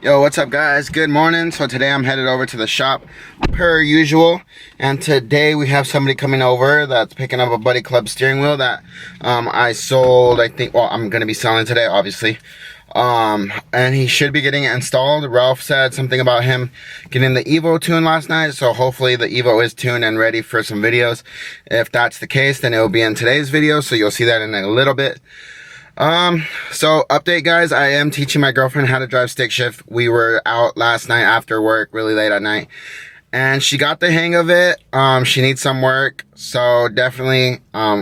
Yo, what's up guys? Good morning. So today I'm headed over to the shop per usual, and today we have somebody coming over that's picking up a Buddy Club steering wheel that I sold. I think, well, I'm gonna be selling today, obviously. And he should be getting it installed. Ralph said something about him getting the Evo tuned last night, so hopefully the Evo is tuned and ready for some videos. If that's the case, then it will be in today's video, so you'll see that in a little bit. So update guys, I am teaching my girlfriend how to drive stick shift. We were out last night after work, really late at night, and she got the hang of it. She needs some work, so definitely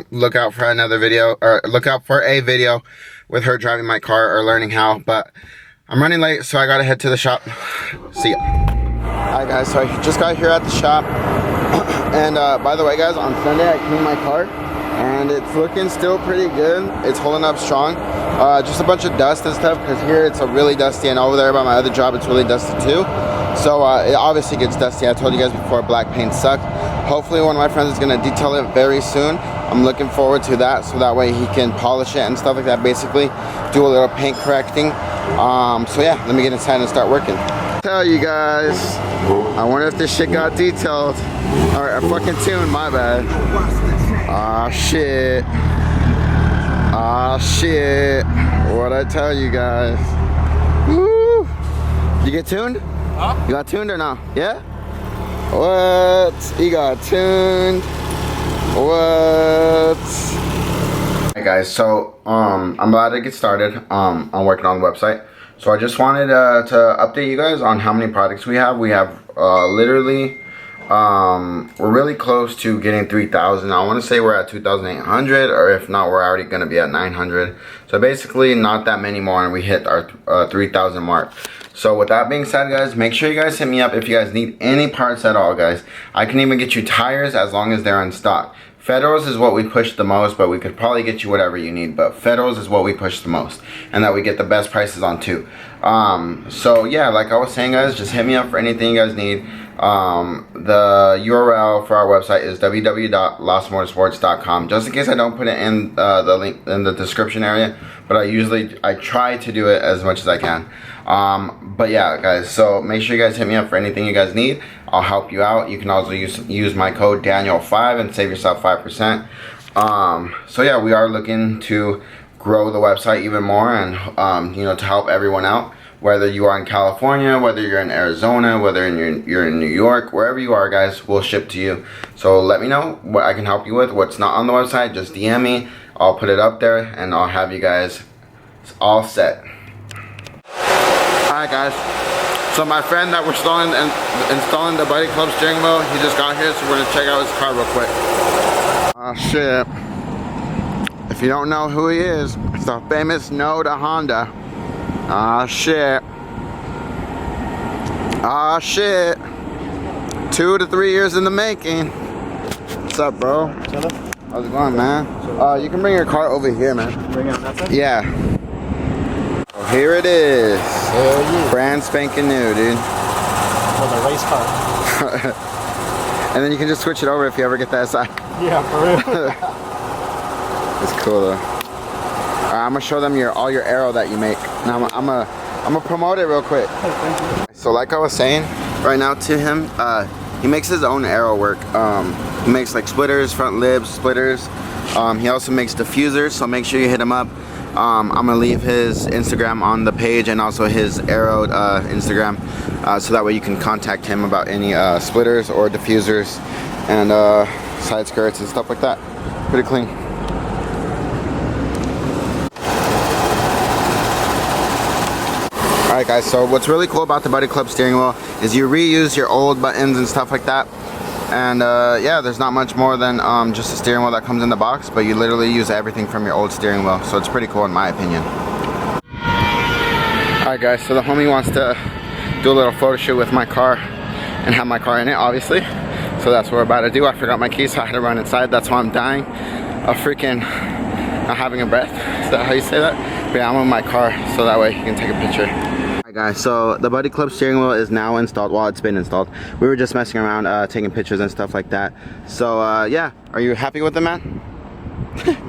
look out for another video, or look out for a video with her driving my car or learning how. But I'm running late, so I gotta head to the shop. See ya. Alright guys, so I just got here at the shop, and by the way guys, on Sunday I cleaned my car and it's looking still pretty good. It's holding up strong. Just a bunch of dust and stuff, because here it's really dusty, and over there by my other job it's really dusty too. So it obviously gets dusty. I told you guys before, black paint sucked. Hopefully one of my friends is going to detail it very soon. I'm looking forward to that, so that way he can polish it and stuff like that, basically do a little paint correcting. So yeah, let me get inside and start working. Tell you guys, I wonder if this shit got detailed or fucking tuned. My bad. Ah shit. Ah shit. What'd I tell you guys? Woo! You get tuned? Huh? You got tuned or no? Yeah? What? You got tuned? What? Hey guys, so I'm about to get started. I'm working on the website. So I just wanted to update you guys on how many products we have. We have literally we're really close to getting 3,000. I want to say we're at 2,800, or if not, we're already going to be at 900. So basically not that many more and we hit our 3,000 mark. So with that being said guys, make sure you guys hit me up if you guys need any parts at all guys. I can even get you tires as long as they're in stock. Federals is what we push the most, but we could probably get you whatever you need. But Federals is what we push the most, and that we get the best prices on too. So yeah, like I was saying guys, just hit me up for anything you guys need. The URL for our website is www.lostmotorsports.com. Just in case I don't put it in the link in the description area, but I try to do it as much as I can. But yeah guys, so make sure you guys hit me up for anything you guys need. I'll help you out. You can also use my code Daniel5 and save yourself 5%. So yeah, we are looking to grow the website even more, and you know, to help everyone out, whether you are in California, whether you're in Arizona, whether you're in New York, wherever you are guys, we'll ship to you. So let me know what I can help you with. What's not on the website, just DM me. I'll put it up there and I'll have you guys all set. Alright guys, so my friend that we're installing the Buddy Club steering wheel, he just got here, so we're gonna check out his car real quick. Oh shit. If you don't know who he is, it's the famous No to Honda. Ah shit. Ah shit. 2 to 3 years in the making. What's up, bro? How's it going, man? You can bring your car over here, man. Bring it on that side? Yeah. Oh, here it is. Yeah. Brand spanking new, dude. For the race car. And then you can just switch it over if you ever get that side. Yeah, for real. It's cool though. I'm gonna show them all your AERO that you make. Now I'm gonna promote it real quick. Thank you. So like I was saying, right now to him, he makes his own AERO work. He makes like splitters, front libs, splitters. He also makes diffusers, so make sure you hit him up. I'm gonna leave his Instagram on the page, and also his AERO Instagram, so that way you can contact him about any splitters or diffusers and side skirts and stuff like that. Pretty clean. Alright guys, so what's really cool about the Buddy Club steering wheel is you reuse your old buttons and stuff like that. And yeah, there's not much more than just a steering wheel that comes in the box, but you literally use everything from your old steering wheel. So it's pretty cool in my opinion. Alright guys, so the homie wants to do a little photo shoot with my car and have my car in it, obviously. So that's what we're about to do. I forgot my keys, so I had to run inside. That's why I'm dying of freaking not having a breath. Is that how you say that? But yeah, I'm in my car, so that way you can take a picture. Alright guys, so the Buddy Club steering wheel is now installed. Well, it's been installed. We were just messing around, taking pictures and stuff like that. So yeah, are you happy with it, man?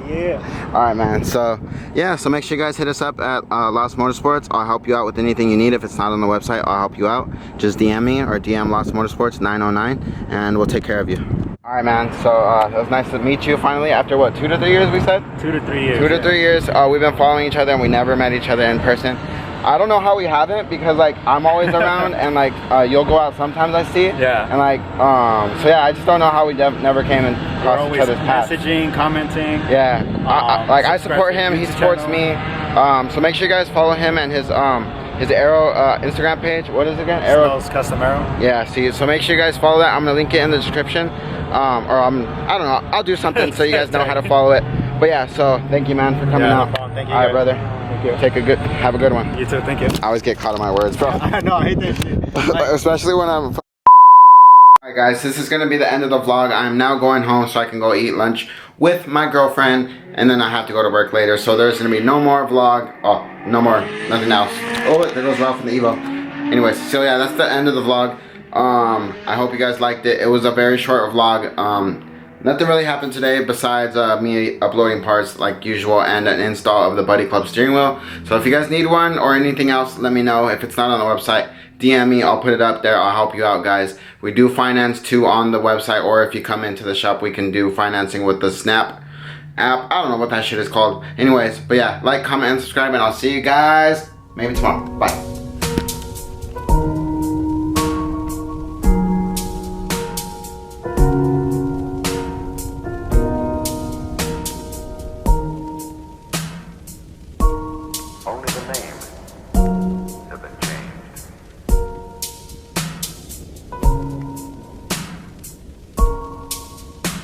Yeah. All right, man. So yeah, so make sure you guys hit us up at Lost Motorsports. I'll help you out with anything you need. If it's not on the website, I'll help you out. Just DM me or DM Lost Motorsports 909, and we'll take care of you. All right, man. So it was nice to meet you finally after what, 2 to 3 years we said? 2 to 3 years. 2 to 3 years. We've been following each other and we never met each other in person. I don't know how we haven't, because like I'm always around and like you'll go out sometimes, I see. Yeah. And like so yeah, I just don't know how we never came and crossed each other's paths. Messaging, commenting. Yeah. Like I support him, he supports me. So make sure you guys follow him and his AERO Instagram page. What is it again? AERO's Custom AERO. Yeah, see, so make sure you guys follow that. I'm gonna link it in the description. I don't know, I'll do something so you guys know how to follow it. But yeah, so thank you, man, for coming out. No problem. Thank you. All right, brother. Thank you. Have a good one. You too. Thank you. I always get caught on my words, bro. I know. I hate that shit. Especially when I'm. Alright, guys, this is gonna be the end of the vlog. I'm now going home so I can go eat lunch with my girlfriend, and then I have to go to work later. So there's gonna be no more vlog. Oh, no more, nothing else. Oh, there goes Ralph in the Evo. Anyways, so yeah, that's the end of the vlog. I hope you guys liked it. It was a very short vlog. Nothing really happened today besides me uploading parts like usual and an install of the Buddy Club steering wheel. So if you guys need one or anything else, let me know. If it's not on the website, DM me, I'll put it up there. I'll help you out, guys. We do finance too on the website, or if you come into the shop, we can do financing with the Snap app. I don't know what that shit is called. Anyways, but yeah, like, comment, and subscribe, and I'll see you guys maybe tomorrow. Bye.